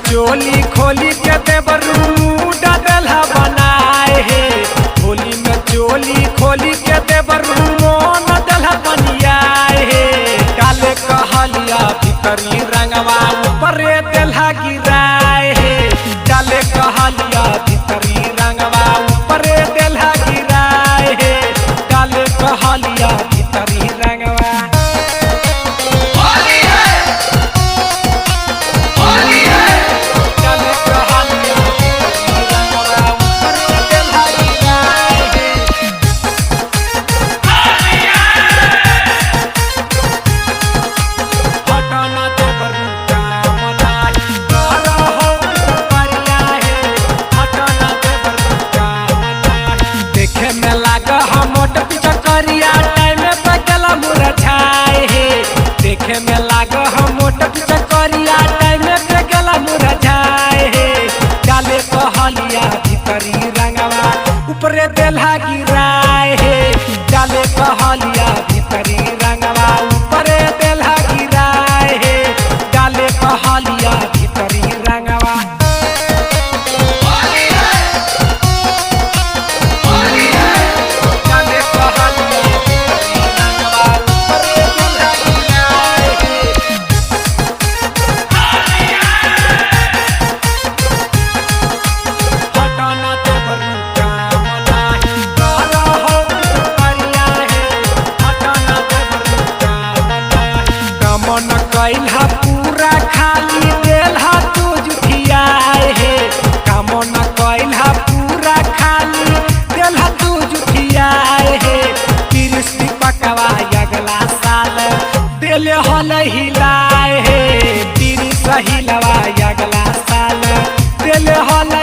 चोली खोली के देवरू डलहा बनाए हे। होली में चोली खोली के देवरू मोन डलहा बनियाए हे। काले कहलिया भीतरी रंगवा ऊपरे देलहा गिराए हे। काले कहलिया भीतरी रंगवा ऊपरे देलहा गिराए हे। काले कहलिया भीतरी रंगवा देखे में लाग हम मोट चकरिया टाइम पे गला मुरझाए हे। डाले कहलिया भीतरी रंगवा ऊपरे देलहा गिराए हे। डाले कहलिया भीतरी रंगवा ऊपरे देलहा गिराए हे। डाले कहलिया भीतरी रंगवा कैलहा पूरा खाली देलहा तू जुठियाए हे। कामन कैलहा पूरा खाली देलहा तू जुठियाए हे। कृष्ण पकवा अगला साल दिल हल हिलाए हे। तिरी सहिलवा अगला साल दिल हल